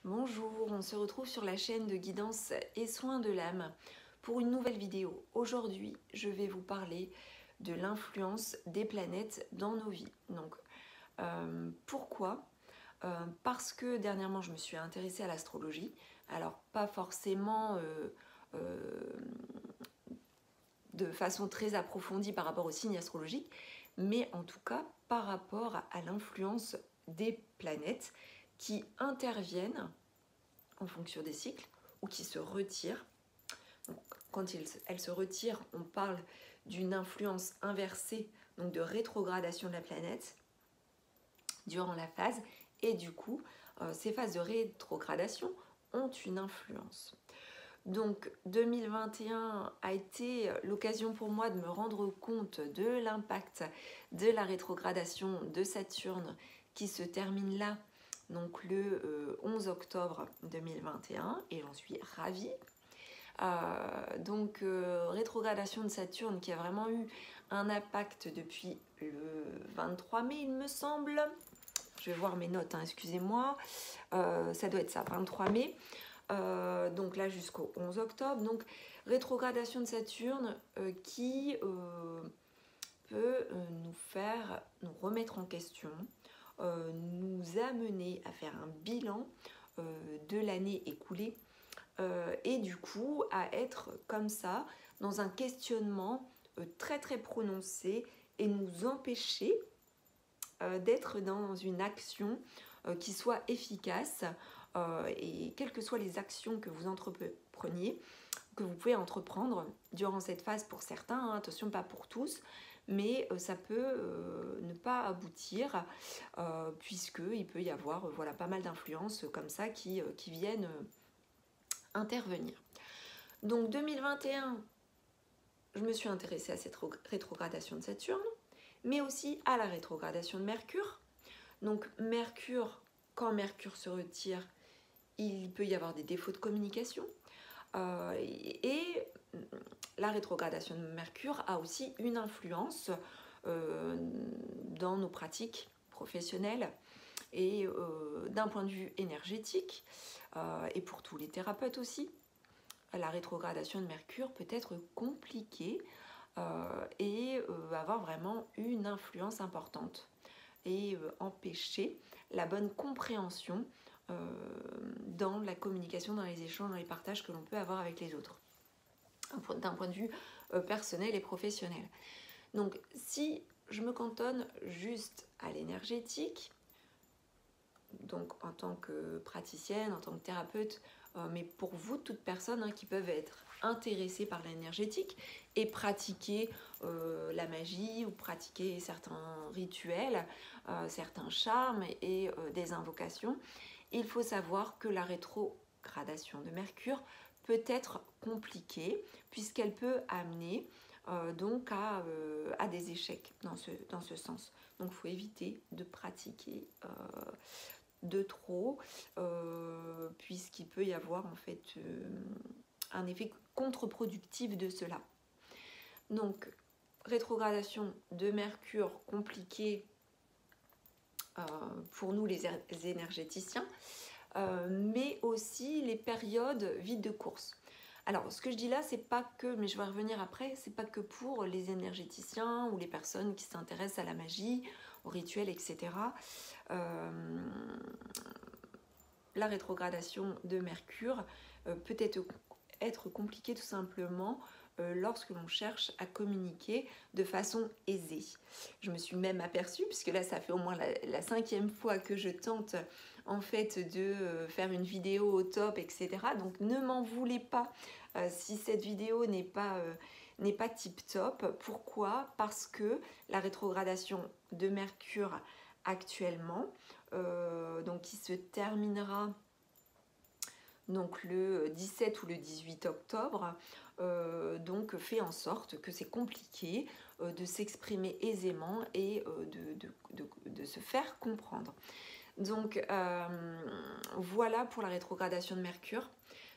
Bonjour, on se retrouve sur la chaîne de guidance et soins de l'âme pour une nouvelle vidéo. Aujourd'hui, je vais vous parler de l'influence des planètes dans nos vies. Donc, pourquoi Parce que dernièrement, je me suis intéressée à l'astrologie. Alors, pas forcément de façon très approfondie par rapport aux signes astrologiques, mais en tout cas par rapport à l'influence des planètes qui interviennent en fonction des cycles ou qui se retirent. Donc, quand elles se retirent, on parle d'une influence inversée, donc de rétrogradation de la planète durant la phase, et du coup, ces phases de rétrogradation ont une influence. Donc 2021 a été l'occasion pour moi de me rendre compte de l'impact de la rétrogradation de Saturne qui se termine là, donc le 11 octobre 2021, et j'en suis ravie. Rétrogradation de Saturne qui a vraiment eu un impact depuis le 23 mai, il me semble. Je vais voir mes notes, excusez-moi. Ça doit être ça, 23 mai. Donc là jusqu'au 11 octobre, donc rétrogradation de Saturne qui peut nous remettre en question, nous amener à faire un bilan de l'année écoulée et du coup à être comme ça dans un questionnement très très prononcé et nous empêcher d'être dans une action qui soit efficace. Et quelles que soient les actions que vous entrepreniez, que vous pouvez entreprendre durant cette phase pour certains, attention pas pour tous, mais ça peut ne pas aboutir puisqu'il peut y avoir pas mal d'influences comme ça qui viennent intervenir. Donc 2021, je me suis intéressée à cette rétrogradation de Saturne, mais aussi à la rétrogradation de Mercure. Donc Mercure, quand Mercure se retire, il peut y avoir des défauts de communication et la rétrogradation de Mercure a aussi une influence dans nos pratiques professionnelles et d'un point de vue énergétique et pour tous les thérapeutes aussi. La rétrogradation de Mercure peut être compliquée et avoir vraiment une influence importante et empêcher la bonne compréhension dans la communication, dans les échanges, dans les partages que l'on peut avoir avec les autres, d'un point de vue personnel et professionnel. Donc si je me cantonne juste à l'énergétique, donc en tant que praticienne, en tant que thérapeute, mais pour vous, toute personne qui peuvent être intéressées par l'énergétique et pratiquer la magie ou pratiquer certains rituels, certains charmes et des invocations, il faut savoir que la rétrogradation de Mercure peut être compliquée puisqu'elle peut amener donc à des échecs dans ce sens. Donc il faut éviter de pratiquer de trop puisqu'il peut y avoir en fait un effet contre-productif de cela. Donc rétrogradation de Mercure compliquée pour nous les énergéticiens, mais aussi les périodes vides de course. Alors ce que je dis là, c'est pas que, mais je vais revenir après, c'est pas que pour les énergéticiens ou les personnes qui s'intéressent à la magie, aux rituels, etc. La rétrogradation de Mercure peut être compliquée tout simplement lorsque l'on cherche à communiquer de façon aisée. Je me suis même aperçue, puisque là ça fait au moins la 5e fois que je tente en fait de faire une vidéo au top, etc. Donc ne m'en voulez pas si cette vidéo n'est pas tip top. Pourquoi ? Parce que la rétrogradation de Mercure actuellement, donc qui se terminera donc le 17 ou le 18 octobre, donc fait en sorte que c'est compliqué de s'exprimer aisément et de se faire comprendre. Donc voilà pour la rétrogradation de Mercure.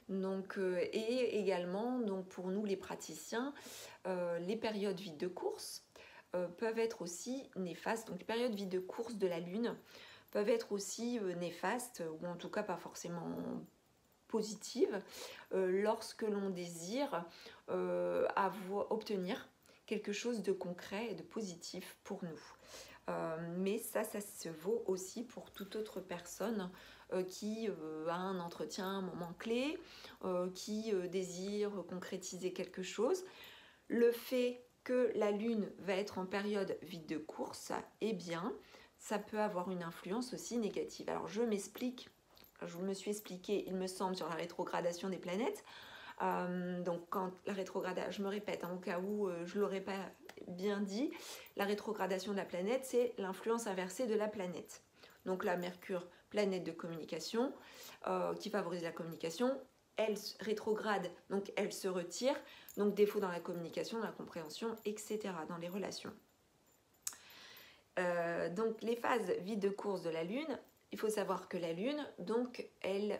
Donc, et également donc pour nous les praticiens, les périodes vides de course peuvent être aussi néfastes. Donc les périodes vides de course de la Lune peuvent être aussi néfastes, ou en tout cas pas forcément positives, lorsque l'on désire obtenir quelque chose de concret et de positif pour nous. Mais ça se vaut aussi pour toute autre personne qui a un entretien, un moment clé, qui désire concrétiser quelque chose. Le fait que la Lune va être en période vide de course, eh bien, ça peut avoir une influence aussi négative. Alors, je me suis expliqué, il me semble, sur la rétrogradation des planètes. Donc, quand la rétrogradation, je me répète, au cas où je ne l'aurais pas bien dit, la rétrogradation de la planète, c'est l'influence inversée de la planète. Donc, la Mercure, planète de communication, qui favorise la communication, elle rétrograde, donc elle se retire, donc défaut dans la communication, dans la compréhension, etc., dans les relations. Donc les phases vides de course de la Lune, il faut savoir que la Lune, donc, elle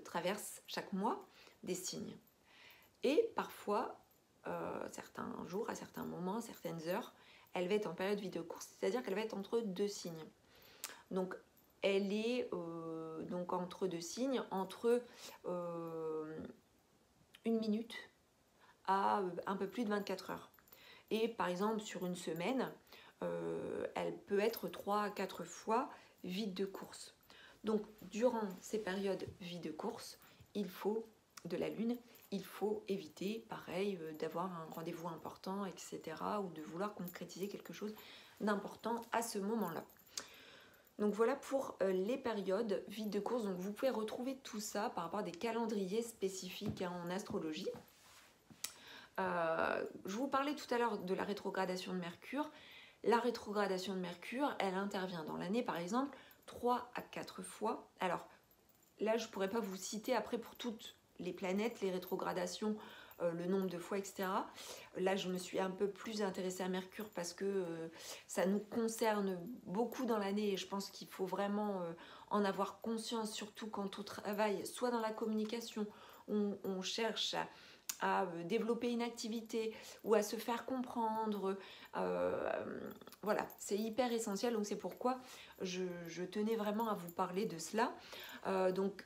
traverse chaque mois des signes. Et parfois, certains jours, à certains moments, certaines heures, elle va être en période vide de course, c'est-à-dire qu'elle va être entre deux signes. Donc elle est donc entre deux signes, entre 1 minute à un peu plus de 24 heures. Et par exemple, sur une semaine, elle peut être 3 à 4 fois vide de course. Donc, durant ces périodes vides de course, de la Lune, il faut éviter, pareil, d'avoir un rendez-vous important, etc., ou de vouloir concrétiser quelque chose d'important à ce moment-là. Donc voilà pour les périodes vides de course. Donc vous pouvez retrouver tout ça par rapport à des calendriers spécifiques en astrologie. Je vous parlais tout à l'heure de la rétrogradation de Mercure. La rétrogradation de Mercure, elle intervient dans l'année, par exemple, 3 à 4 fois. Alors là, je ne pourrais pas vous citer après pour toutes les planètes, les rétrogradations, le nombre de fois, etc. Là, je me suis un peu plus intéressée à Mercure parce que ça nous concerne beaucoup dans l'année et je pense qu'il faut vraiment en avoir conscience, surtout quand on travaille soit dans la communication, on cherche à développer une activité ou à se faire comprendre. Voilà, c'est hyper essentiel, donc c'est pourquoi je tenais vraiment à vous parler de cela. Donc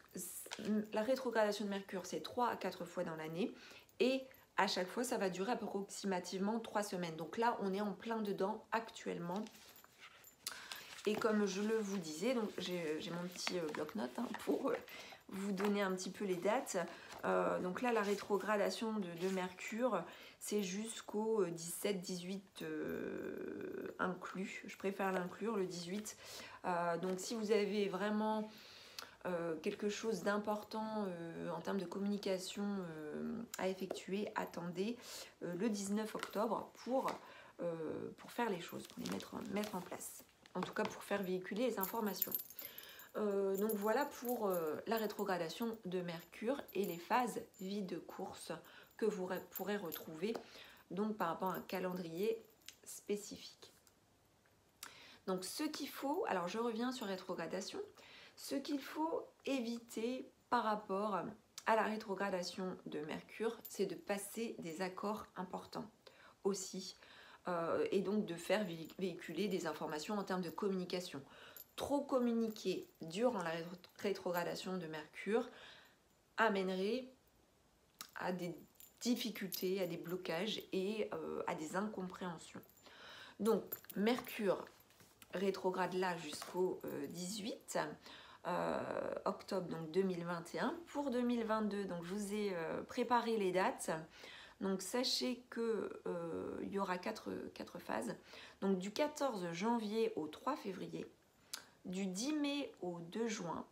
la rétrogradation de Mercure, c'est 3 à 4 fois dans l'année et à chaque fois, ça va durer approximativement 3 semaines. Donc là, on est en plein dedans actuellement. Et comme je le vous disais, donc j'ai mon petit bloc-notes pour vous donner un petit peu les dates. Donc là, la rétrogradation de Mercure, c'est jusqu'au 17-18 inclus. Je préfère l'inclure, le 18. Donc si vous avez vraiment quelque chose d'important en termes de communication à effectuer, attendez le 19 octobre pour faire les choses, pour les mettre en place. En tout cas, pour faire véhiculer les informations. Donc voilà pour la rétrogradation de Mercure et les phases vides de course que vous pourrez retrouver donc par rapport à un calendrier spécifique. Donc ce qu'il faut, alors je reviens sur rétrogradation, ce qu'il faut éviter par rapport à la rétrogradation de Mercure, c'est de passer des accords importants aussi et donc de faire véhiculer des informations en termes de communication. Trop communiquer durant la rétrogradation de Mercure amènerait à des difficultés, à des blocages et à des incompréhensions. Donc Mercure rétrograde là jusqu'au 18 octobre donc 2021. Pour 2022, donc je vous ai préparé les dates. Donc sachez que il y aura 4 phases. Donc du 14 janvier au 3 février, du 10 mai au 2 juin,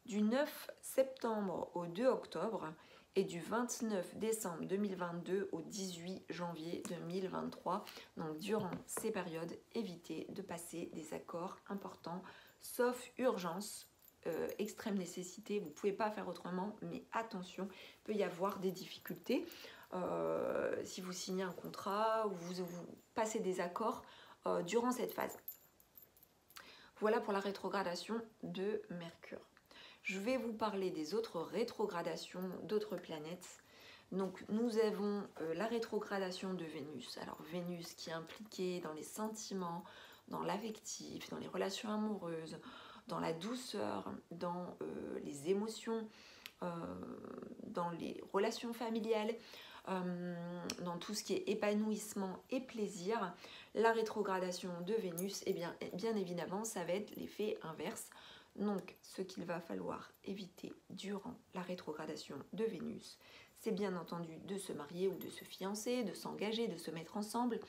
du 9 septembre au 2 octobre et du 29 décembre 2022 au 18 janvier 2023. Donc durant ces périodes, évitez de passer des accords importants, sauf urgence, extrême nécessité, vous ne pouvez pas faire autrement, mais attention, il peut y avoir des difficultés. Si vous signez un contrat ou vous passez des accords durant cette phase. Voilà pour la rétrogradation de Mercure. Je vais vous parler des autres rétrogradations d'autres planètes. Donc nous avons la rétrogradation de Vénus. Alors Vénus qui est impliquée dans les sentiments, dans l'affectif, dans les relations amoureuses, dans la douceur, dans les émotions, dans les relations familiales, dans tout ce qui est épanouissement et plaisir. La rétrogradation de Vénus, et bien évidemment, ça va être l'effet inverse. Donc, ce qu'il va falloir éviter durant la rétrogradation de Vénus, c'est bien entendu de se marier ou de se fiancer, de s'engager, de se mettre ensemble,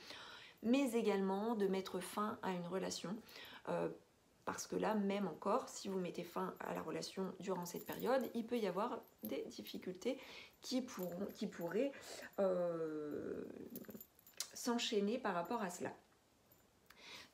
mais également de mettre fin à une relation. Parce que là, même encore, si vous mettez fin à la relation durant cette période, il peut y avoir des difficultés qui pourraient s'enchaîner par rapport à cela.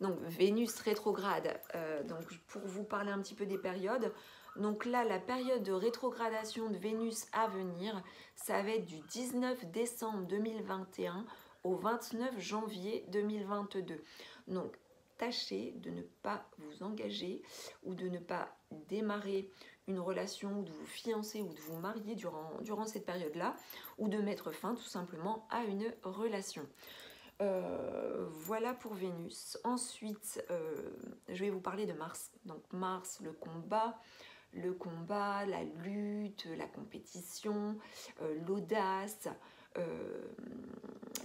Donc Vénus rétrograde, donc pour vous parler un petit peu des périodes, donc là la période de rétrogradation de Vénus à venir, ça va être du 19 décembre 2021 au 29 janvier 2022. Donc tâchez de ne pas vous engager ou de ne pas démarrer une relation ou de vous fiancer ou de vous marier durant cette période-là, ou de mettre fin tout simplement à une relation. Voilà pour Vénus. Ensuite, je vais vous parler de Mars. Donc Mars, le combat, la lutte, la compétition, l'audace,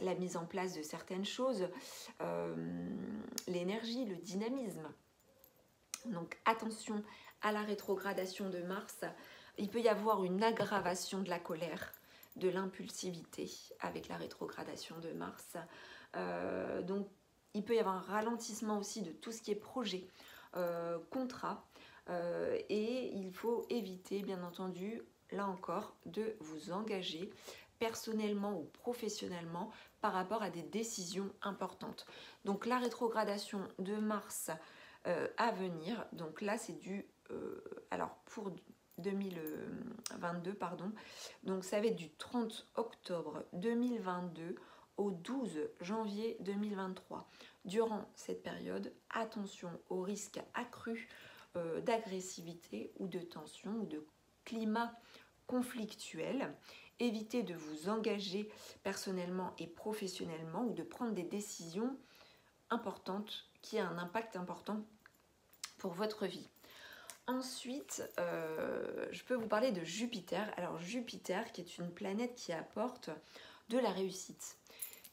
la mise en place de certaines choses, l'énergie, le dynamisme. Donc attention à la rétrogradation de Mars. Il peut y avoir une aggravation de la colère, de l'impulsivité avec la rétrogradation de Mars. Donc il peut y avoir un ralentissement aussi de tout ce qui est projet, contrat, et il faut éviter bien entendu là encore de vous engager personnellement ou professionnellement par rapport à des décisions importantes. Donc la rétrogradation de Mars à venir, donc là c'est du alors pour 2022 pardon, donc ça va être du 30 octobre 2022 au 12 janvier 2023. Durant cette période, attention au risque accru d'agressivité ou de tension ou de climat conflictuel. Évitez de vous engager personnellement et professionnellement ou de prendre des décisions importantes qui ont un impact important pour votre vie. Ensuite, je peux vous parler de Jupiter. Alors Jupiter qui est une planète qui apporte de la réussite,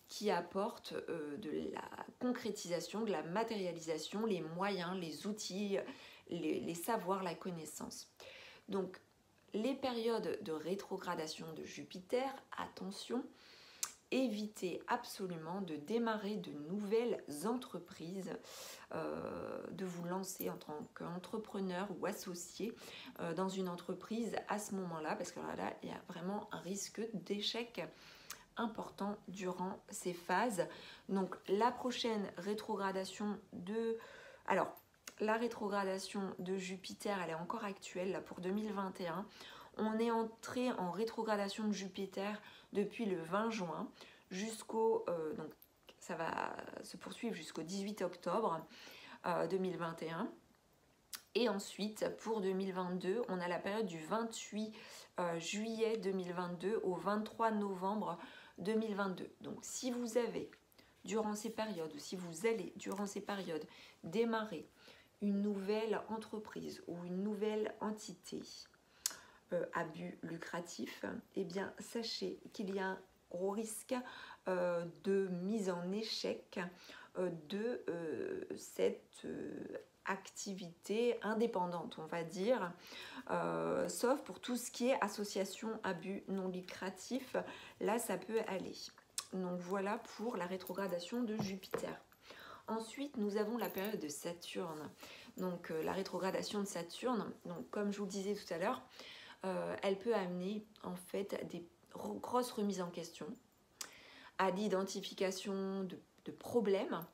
qui apporte de la concrétisation, de la matérialisation, les moyens, les outils, les savoirs, la connaissance. Donc les périodes de rétrogradation de Jupiter, attention, évitez absolument de démarrer de nouvelles entreprises, de vous lancer en tant qu'entrepreneur ou associé dans une entreprise à ce moment-là, parce que là, il y a vraiment un risque d'échec important durant ces phases. Donc la prochaine rétrogradation de... Alors, la rétrogradation de Jupiter, elle est encore actuelle là, pour 2021. On est entré en rétrogradation de Jupiter depuis le 20 juin jusqu'au... donc ça va se poursuivre jusqu'au 18 octobre 2021. Et ensuite, pour 2022, on a la période du 28 juillet 2022 au 23 novembre 2022. Donc si vous avez, durant ces périodes, ou si vous allez, durant ces périodes, démarrer une nouvelle entreprise ou une nouvelle entité à but lucratif, eh bien sachez qu'il y a un gros risque de mise en échec de cette activité indépendante, on va dire, sauf pour tout ce qui est association à but non lucratif, là ça peut aller. Donc voilà pour la rétrogradation de Jupiter. Ensuite, nous avons la période de Saturne. Donc la rétrogradation de Saturne, donc comme je vous le disais tout à l'heure, elle peut amener en fait des grosses remises en question, à l'identification de problèmes,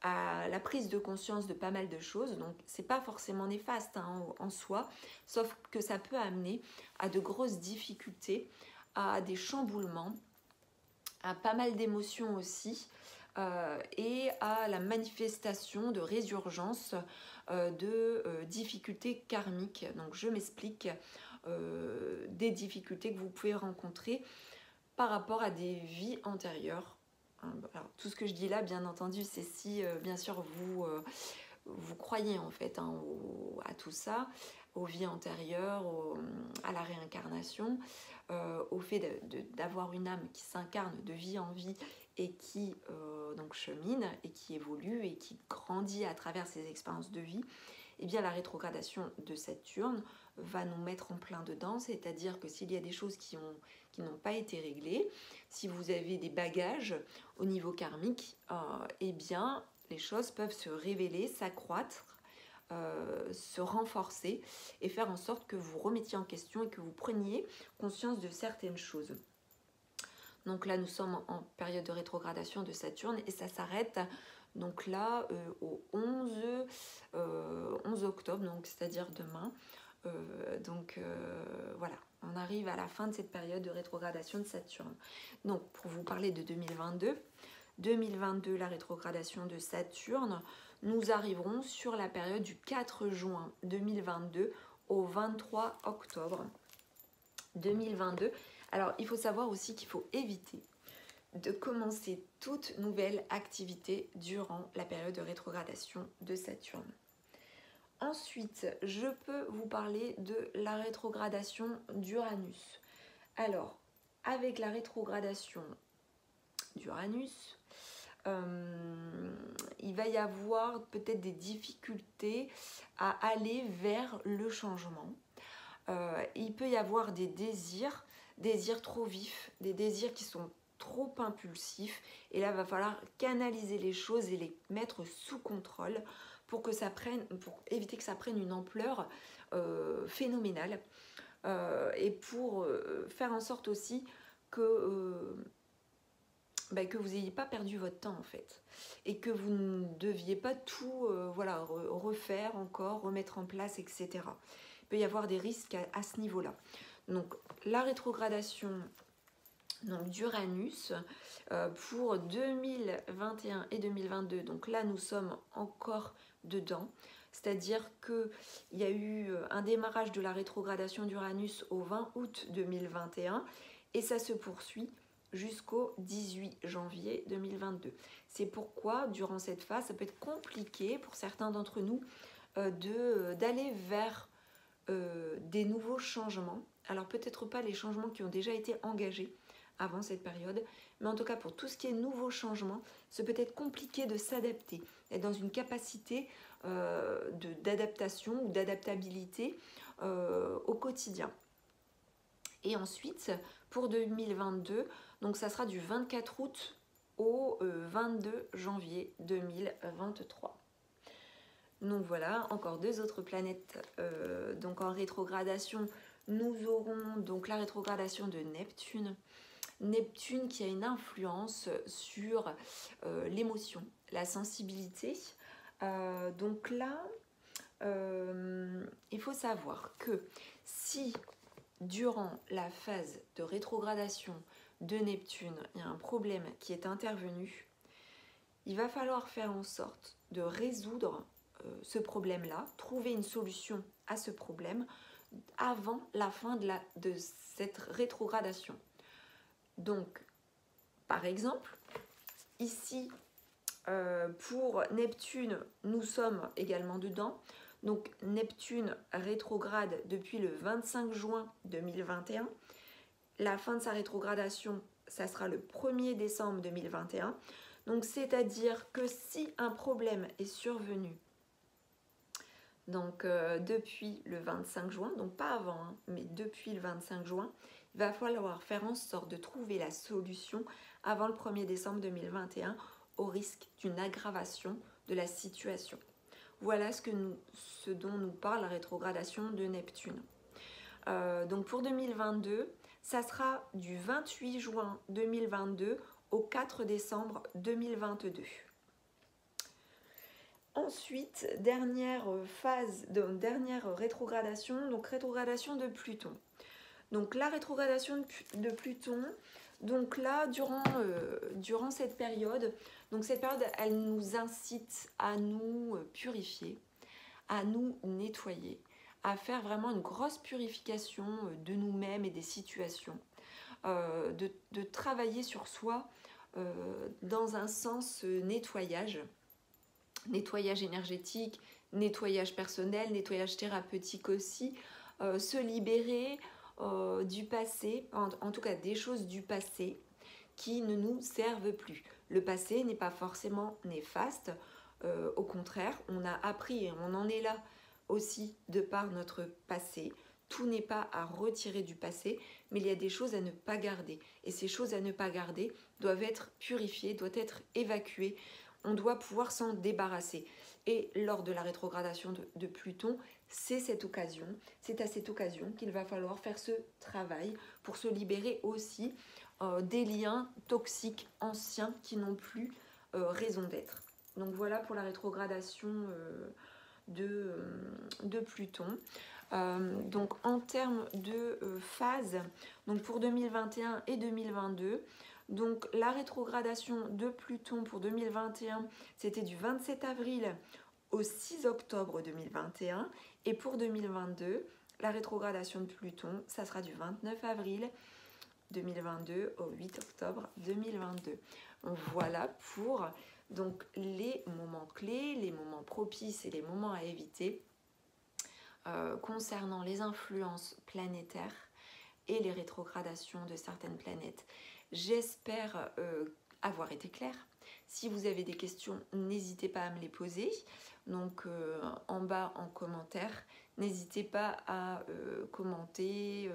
à la prise de conscience de pas mal de choses. Donc c'est pas forcément néfaste en soi, sauf que ça peut amener à de grosses difficultés, à des chamboulements, à pas mal d'émotions aussi, et à la manifestation de résurgence de difficultés karmiques. Donc je m'explique, des difficultés que vous pouvez rencontrer par rapport à des vies antérieures. Alors, tout ce que je dis là, bien entendu, c'est si bien sûr vous croyez en fait hein, à tout ça, aux vies antérieures, à la réincarnation, au fait d'avoir une âme qui s'incarne de vie en vie et qui donc chemine et qui évolue et qui grandit à travers ses expériences de vie, et bien la rétrogradation de Saturne va nous mettre en plein dedans, c'est-à-dire que s'il y a des choses qui n'ont pas été réglées, si vous avez des bagages au niveau karmique, eh bien les choses peuvent se révéler, s'accroître, se renforcer et faire en sorte que vous remettiez en question et que vous preniez conscience de certaines choses. Donc là, nous sommes en période de rétrogradation de Saturne et ça s'arrête donc là au 11 octobre, donc c'est-à-dire demain. Voilà, on arrive à la fin de cette période de rétrogradation de Saturne. Donc pour vous parler de 2022, la rétrogradation de Saturne, nous arriverons sur la période du 4 juin 2022 au 23 octobre 2022. Alors, il faut savoir aussi qu'il faut éviter de commencer toute nouvelle activité durant la période de rétrogradation de Saturne. Ensuite, je peux vous parler de la rétrogradation d'Uranus. Alors, avec la rétrogradation d'Uranus, il va y avoir peut-être des difficultés à aller vers le changement. Il peut y avoir des désirs trop vifs, des désirs qui sont trop impulsifs, et là il va falloir canaliser les choses et les mettre sous contrôle pour éviter que ça prenne une ampleur phénoménale, et pour faire en sorte aussi que vous n'ayez pas perdu votre temps en fait, et que vous ne deviez pas tout refaire encore, remettre en place, etc. Il peut y avoir des risques à ce niveau-là. Donc la rétrogradation d'Uranus pour 2021 et 2022, donc là nous sommes encore dedans, c'est-à-dire qu'il y a eu un démarrage de la rétrogradation d'Uranus au 20 août 2021 et ça se poursuit jusqu'au 18 janvier 2022. C'est pourquoi durant cette phase ça peut être compliqué pour certains d'entre nous d'aller vers des nouveaux changements. Alors peut-être pas les changements qui ont déjà été engagés avant cette période, mais en tout cas pour tout ce qui est nouveaux changements, c'est peut-être compliqué de s'adapter, d'être dans une capacité d'adaptation ou d'adaptabilité au quotidien. Et ensuite, pour 2022, donc ça sera du 24 août au 22 janvier 2023. Donc voilà, encore deux autres planètes donc en rétrogradation. Nous aurons donc la rétrogradation de Neptune. Neptune qui a une influence sur l'émotion, la sensibilité. Donc là, il faut savoir que si durant la phase de rétrogradation de Neptune, il y a un problème qui est intervenu, il va falloir faire en sorte de résoudre ce problème-là, trouver une solution à ce problème avant la fin de cette rétrogradation. Donc, par exemple, ici, pour Neptune, nous sommes également dedans. Donc, Neptune rétrograde depuis le 25 juin 2021. La fin de sa rétrogradation, ça sera le 1er décembre 2021. Donc, c'est-à-dire que si un problème est survenu donc depuis le 25 juin, donc pas avant, hein, mais depuis le 25 juin, il va falloir faire en sorte de trouver la solution avant le 1er décembre 2021 au risque d'une aggravation de la situation. Voilà ce dont nous parle la rétrogradation de Neptune. Donc pour 2022, ça sera du 28 juin 2022 au 4 décembre 2022. Ensuite, dernière phase, dernière rétrogradation, donc rétrogradation de Pluton. Donc la rétrogradation de Pluton, donc là, durant cette période, elle nous incite à nous purifier, à nous nettoyer, à faire vraiment une grosse purification de nous-mêmes et des situations, de travailler sur soi dans un sens nettoyage. nettoyage énergétique, nettoyage personnel, nettoyage thérapeutique aussi, se libérer du passé, en tout cas des choses du passé qui ne nous servent plus. Le passé n'est pas forcément néfaste, au contraire, on a appris et on en est là aussi de par notre passé. Tout n'est pas à retirer du passé, mais il y a des choses à ne pas garder. Et ces choses à ne pas garder doivent être purifiées, doivent être évacuées. On doit pouvoir s'en débarrasser. Et lors de la rétrogradation de Pluton, c'est cette occasion, c'est à cette occasion qu'il va falloir faire ce travail pour se libérer aussi des liens toxiques anciens qui n'ont plus raison d'être. Donc voilà pour la rétrogradation de Pluton. Donc en termes de phase, donc pour 2021 et 2022, donc la rétrogradation de Pluton pour 2021, c'était du 27 avril au 6 octobre 2021, et pour 2022, la rétrogradation de Pluton, ça sera du 29 avril 2022 au 8 octobre 2022. Donc voilà pour donc les moments clés, les moments propices et les moments à éviter concernant les influences planétaires et les rétrogradations de certaines planètes. J'espère avoir été claire. Si vous avez des questions, n'hésitez pas à me les poser. Donc en bas en commentaire, n'hésitez pas à commenter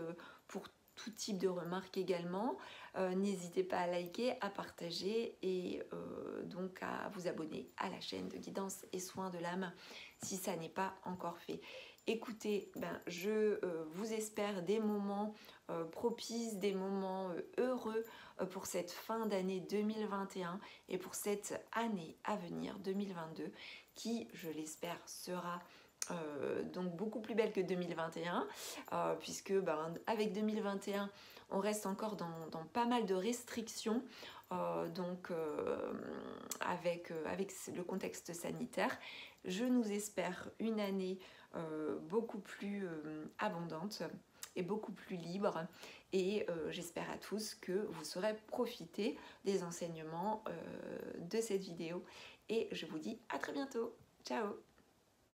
pour tout type de remarques également. N'hésitez pas à liker, à partager et donc à vous abonner à la chaîne de guidance et soins de l'âme si ça n'est pas encore fait. Écoutez, je vous espère des moments propices, des moments heureux pour cette fin d'année 2021 et pour cette année à venir 2022 qui, je l'espère, sera donc beaucoup plus belle que 2021 puisque avec 2021 on reste encore dans pas mal de restrictions avec le contexte sanitaire. Je nous espère une année beaucoup plus abondante et beaucoup plus libre et j'espère à tous que vous saurez profiter des enseignements de cette vidéo et je vous dis à très bientôt. Ciao!